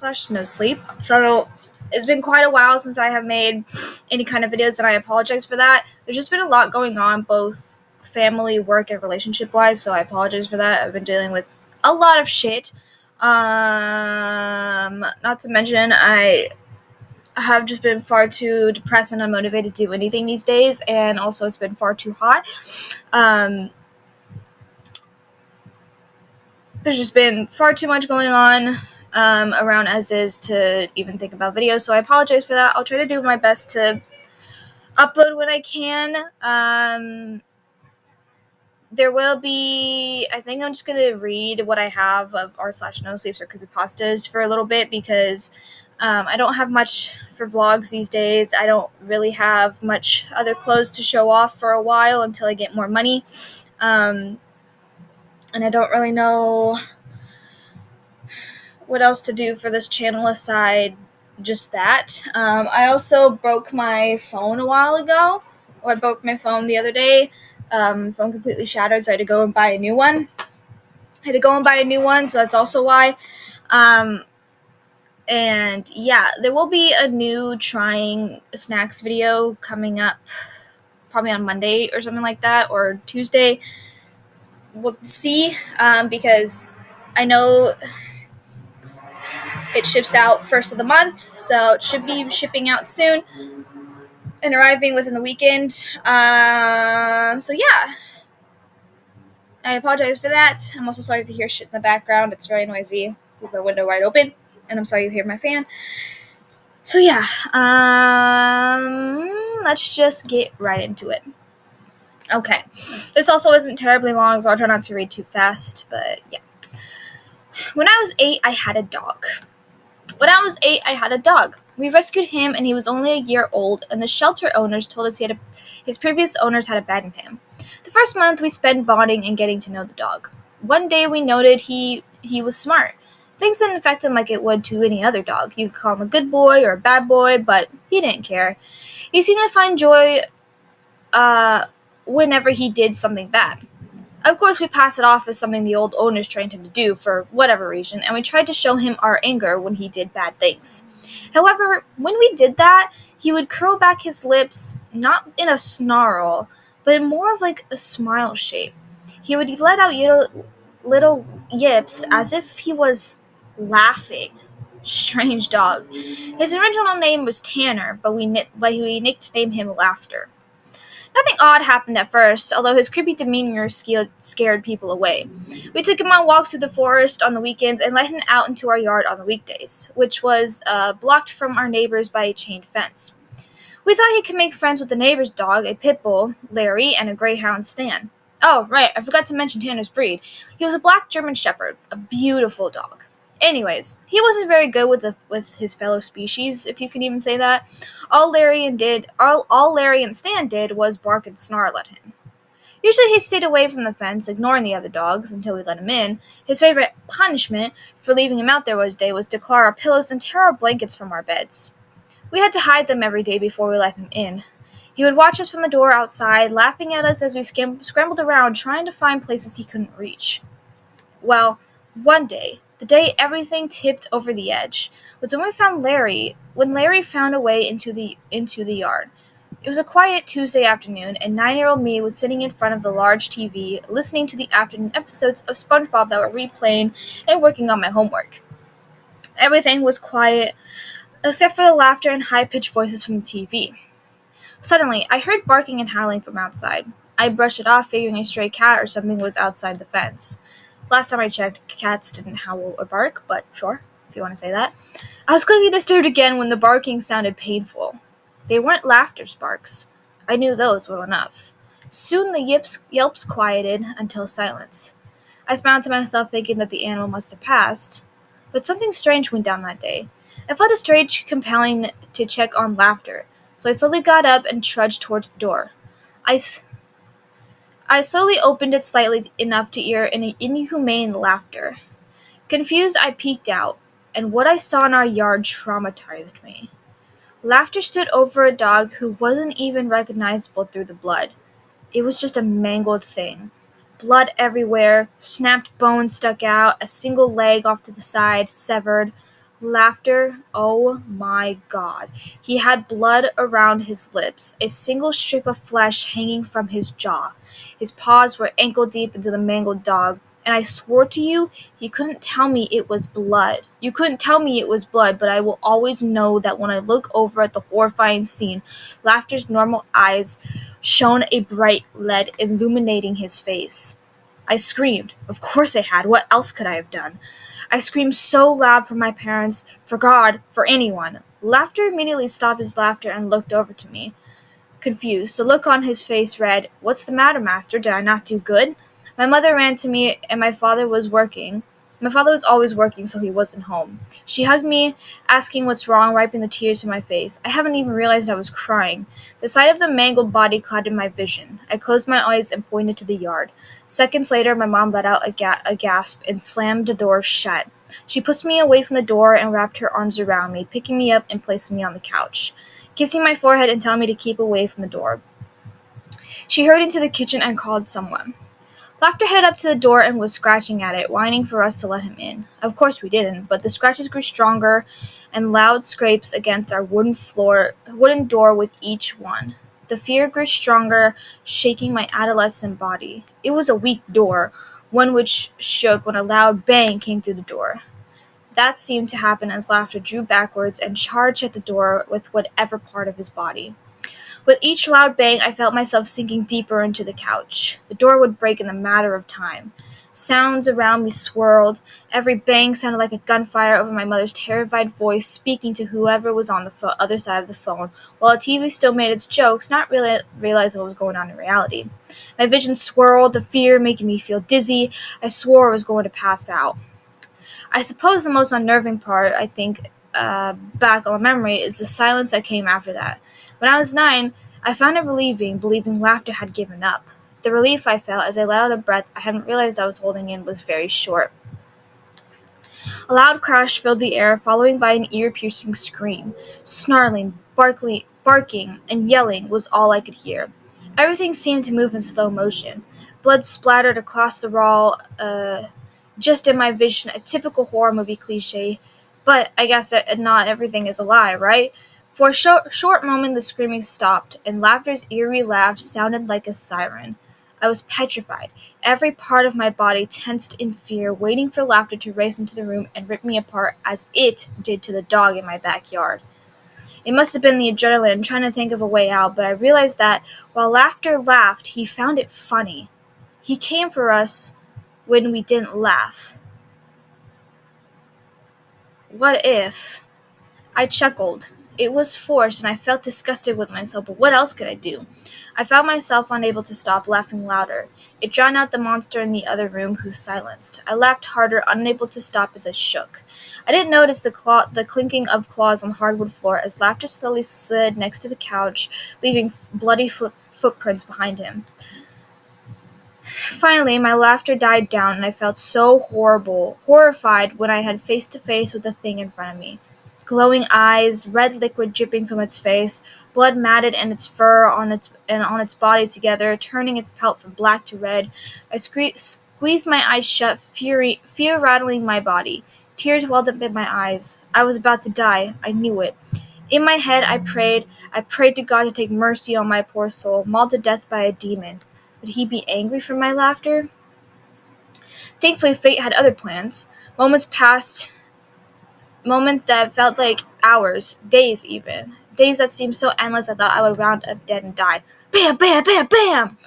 / no sleep. So it's been quite a while since I have made any kind of videos, and I apologize for that. There's just been a lot going on, both family, work, and relationship wise. So I apologize for that. I've been dealing with a lot of shit. Not to mention I have just been far too depressed and unmotivated to do anything these days, and also it's been far too hot. There's just been far too much going on around as is to even think about videos, so I apologize for that. I'll try to do my best to upload when I can. There will be, I think I'm just going to read what I have of r/no sleeps or creepypastas for a little bit, because I don't have much for vlogs these days. I don't really have much other clothes to show off for a while until I get more money. And I don't really know what else to do for this channel aside just that. I also broke my phone a while ago. I broke my phone the other day. Phone completely shattered, so I had to go and buy a new one. So that's also why. And yeah, there will be a new trying snacks video coming up probably on Monday or something like that, or Tuesday. We'll see, because I know it ships out first of the month, so it should be shipping out soon and arriving within the weekend. So yeah, I apologize for that. I'm also sorry if you hear shit in the background. It's very noisy with my window wide open, and I'm sorry you hear my fan. So yeah, let's just get right into it. Okay, this also isn't terribly long, so I'll try not to read too fast, but yeah. When I was 8, I had a dog. We rescued him, and he was only a year old, and the shelter owners told us his previous owners had abandoned him. The first month we spent bonding and getting to know the dog. One day we noted he was smart. Things didn't affect him like it would to any other dog. You could call him a good boy or a bad boy, but he didn't care. He seemed to find joy whenever he did something bad. Of course, we passed it off as something the old owners trained him to do for whatever reason, and we tried to show him our anger when he did bad things. However, when we did that, he would curl back his lips, not in a snarl, but in more of like a smile shape. He would let out little yips as if he was laughing. Strange dog. His original name was Tanner, but we nicknamed him Laughter. Nothing odd happened at first, although his creepy demeanor scared people away. We took him on walks through the forest on the weekends and let him out into our yard on the weekdays, which was blocked from our neighbors by a chain fence. We thought he could make friends with the neighbor's dog, a pit bull, Larry, and a greyhound, Stan. Oh, right, I forgot to mention Tanner's breed. He was a black German shepherd, a beautiful dog. Anyways, he wasn't very good with his fellow species, if you can even say that. All Larry and Stan did was bark and snarl at him. Usually he stayed away from the fence, ignoring the other dogs until we let him in. His favorite punishment for leaving him out there was to claw our pillows and tear our blankets from our beds. We had to hide them every day before we let him in. He would watch us from the door outside, laughing at us as we scrambled around trying to find places he couldn't reach. Well, one day, the day everything tipped over the edge, was when Larry found a way into the yard. It was a quiet Tuesday afternoon, and 9-year-old me was sitting in front of the large TV, listening to the afternoon episodes of SpongeBob that were replaying and working on my homework. Everything was quiet, except for the laughter and high-pitched voices from the TV. Suddenly, I heard barking and howling from outside. I brushed it off, figuring a stray cat or something was outside the fence. Last time I checked, cats didn't howl or bark, but sure, if you want to say that. I was clearly disturbed again when the barking sounded painful. They weren't Laughter's barks. I knew those well enough. Soon the yelps quieted until silence. I smiled to myself, thinking that the animal must have passed. But something strange went down that day. I felt a strange compelling to check on Laughter, so I slowly got up and trudged towards the door. I slowly opened it slightly enough to hear an inhumane laughter. Confused, I peeked out, and what I saw in our yard traumatized me. Laughter stood over a dog who wasn't even recognizable through the blood. It was just a mangled thing. Blood everywhere, snapped bones stuck out, a single leg off to the side, severed. Laughter, oh my god. He had blood around his lips, a single strip of flesh hanging from his jaw. His paws were ankle deep into the mangled dog, and I swore to you he couldn't tell me it was blood. You couldn't tell me it was blood, but I will always know that when I look over at the horrifying scene, Laughter's normal eyes shone a bright lead illuminating his face. I screamed. Of course I had. What else could I have done? I screamed so loud for my parents, for God, for anyone. Laughter immediately stopped his laughter and looked over to me, confused. The look on his face read, "What's the matter, master? Did I not do good?" My mother ran to me, and my father was working. My father was always working, so he wasn't home. She hugged me, asking what's wrong, wiping the tears from my face. I haven't even realized I was crying. The sight of the mangled body clouded my vision. I closed my eyes and pointed to the yard. Seconds later, my mom let out a gasp and slammed the door shut. She pushed me away from the door and wrapped her arms around me, picking me up and placing me on the couch, kissing my forehead and telling me to keep away from the door. She hurried into the kitchen and called someone. Laughter headed up to the door and was scratching at it, whining for us to let him in. Of course we didn't, but the scratches grew stronger and loud scrapes against our wooden door with each one. The fear grew stronger, shaking my adolescent body. It was a weak door, one which shook when a loud bang came through the door. That seemed to happen as Laughter drew backwards and charged at the door with whatever part of his body. With each loud bang, I felt myself sinking deeper into the couch. The door would break in a matter of time. Sounds around me swirled. Every bang sounded like a gunfire over my mother's terrified voice speaking to whoever was on the other side of the phone, while the TV still made its jokes, not really realizing what was going on in reality. My vision swirled, the fear making me feel dizzy. I swore I was going to pass out. I suppose the most unnerving part, back on memory, is the silence that came after that. When I was 9, I found it relieving, believing Laughter had given up. The relief I felt as I let out a breath I hadn't realized I was holding in was very short. A loud crash filled the air, followed by an ear-piercing scream. Snarling, barking, and yelling was all I could hear. Everything seemed to move in slow motion. Blood splattered across the wall, just in my vision, a typical horror movie cliche. But I guess not everything is a lie, right? For a short moment, the screaming stopped, and Laughter's eerie laugh sounded like a siren. I was petrified, every part of my body tensed in fear, waiting for Laughter to race into the room and rip me apart as it did to the dog in my backyard. It must have been the adrenaline trying to think of a way out, but I realized that while Laughter laughed, he found it funny. He came for us when we didn't laugh. What if? I chuckled. It was forced, and I felt disgusted with myself, but what else could I do? I found myself unable to stop laughing louder. It drowned out the monster in the other room, who silenced. I laughed harder, unable to stop as I shook. I didn't notice the clinking of claws on the hardwood floor as Laughter slowly slid next to the couch, leaving bloody footprints behind him. Finally, my laughter died down, and I felt so horrified when I had face to face with the thing in front of me. Glowing eyes, red liquid dripping from its face, blood matted in its fur on its body together, turning its pelt from black to red. I squeezed my eyes shut, fear rattling my body. Tears welled up in my eyes. I was about to die. I knew it. In my head, I prayed. I prayed to God to take mercy on my poor soul, mauled to death by a demon. Would he be angry for my laughter? Thankfully, fate had other plans. Moments passed, moments that felt like hours, days even. Days that seemed so endless I thought I would round up dead and die. Bam, bam, bam, bam!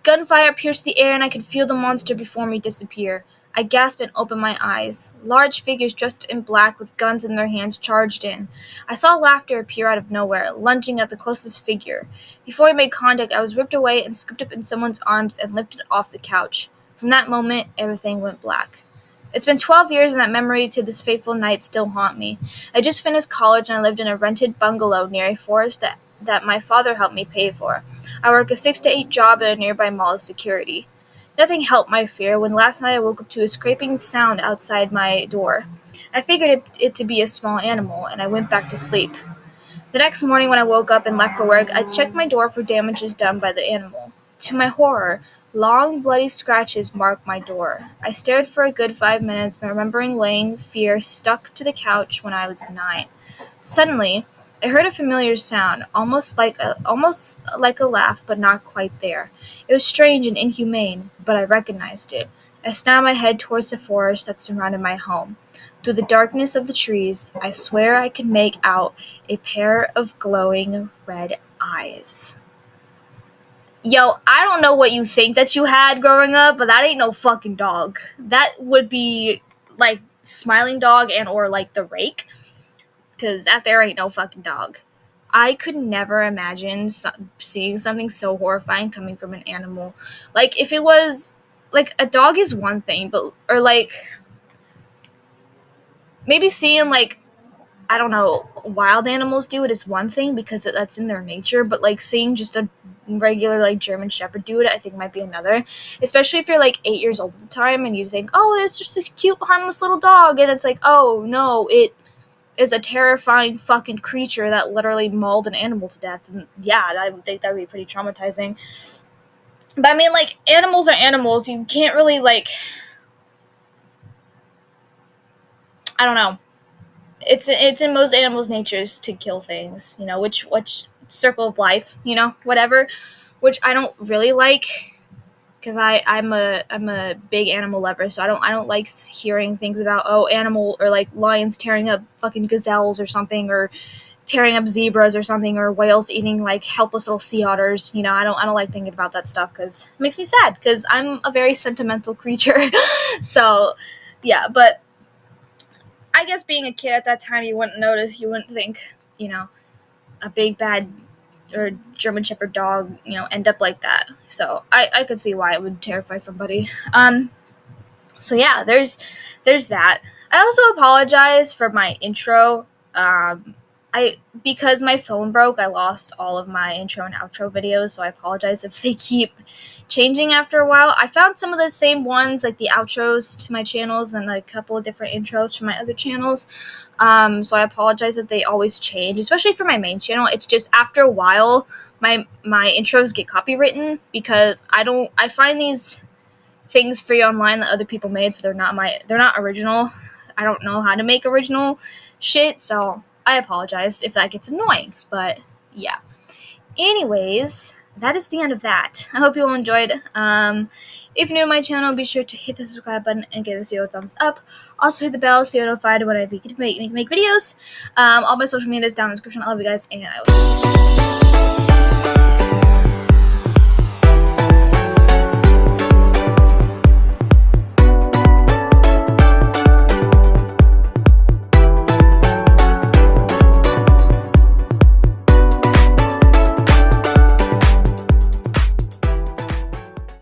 Gunfire pierced the air, and I could feel the monster before me disappear. I gasped and opened my eyes. Large figures dressed in black with guns in their hands charged in. I saw Laughter appear out of nowhere, lunging at the closest figure. Before I made contact, I was ripped away and scooped up in someone's arms and lifted off the couch. From that moment, everything went black. It's been 12 years, and that memory to this fateful night still haunt me. I just finished college, and I lived in a rented bungalow near a forest that my father helped me pay for. I work a 6 to 8 job at a nearby mall as security. Nothing helped my fear when last night I woke up to a scraping sound outside my door. I figured it to be a small animal, and I went back to sleep. The next morning when I woke up and left for work, I checked my door for damages done by the animal. To my horror, long, bloody scratches marked my door. I stared for a good 5 minutes, remembering laying fear stuck to the couch when I was 9. Suddenly, I heard a familiar sound, almost like a laugh, but not quite there. It was strange and inhumane, but I recognized it. I snapped my head towards the forest that surrounded my home. Through the darkness of the trees, I swear I could make out a pair of glowing red eyes. Yo, I don't know what you think that you had growing up, but that ain't no fucking dog. That would be like Smiling Dog and or like the Rake, because that there ain't no fucking dog. I could never imagine seeing something so horrifying coming from an animal. Like, if it was, like, a dog is one thing, but, or, like, maybe seeing, like, I don't know, wild animals do it is one thing because that's in their nature, but, like, seeing just a regular, like, German Shepherd do it, I think might be another. Especially if you're, like, 8 years old at the time and you think, oh, it's just a cute, harmless little dog, and it's like, oh, no, it is a terrifying fucking creature that literally mauled an animal to death. And yeah, I would think that would be pretty traumatizing. But I mean, like, animals are animals. You can't really, like, I don't know. It's in most animals' natures to kill things, you know, which circle of life, you know, whatever, which I don't really like. Because I'm a big animal lover, so I don't like hearing things about animal or like lions tearing up fucking gazelles or something, or tearing up zebras or something, or whales eating like helpless little sea otters. You know, I don't like thinking about that stuff because it makes me sad because I'm a very sentimental creature. So yeah, but I guess being a kid at that time, you wouldn't think, you know, a big bad or German Shepherd dog, you know, end up like that. So I could see why it would terrify somebody. So yeah, there's that. I also apologize for my intro. Because my phone broke, I lost all of my intro and outro videos, so I apologize if they keep changing after a while. I found some of the same ones, like the outros to my channels and a couple of different intros for my other channels. So I apologize that they always change, especially for my main channel. It's just after a while, my intros get copywritten because I find these things free online that other people made, so they're not original. I don't know how to make original shit, so I apologize if that gets annoying, but yeah. Anyways, that is the end of that. I hope you all enjoyed. If you're new to my channel, be sure to hit the subscribe button and give this video a thumbs up. Also hit the bell so you're notified when I make videos. All my social media is down in the description. I love you guys, and I will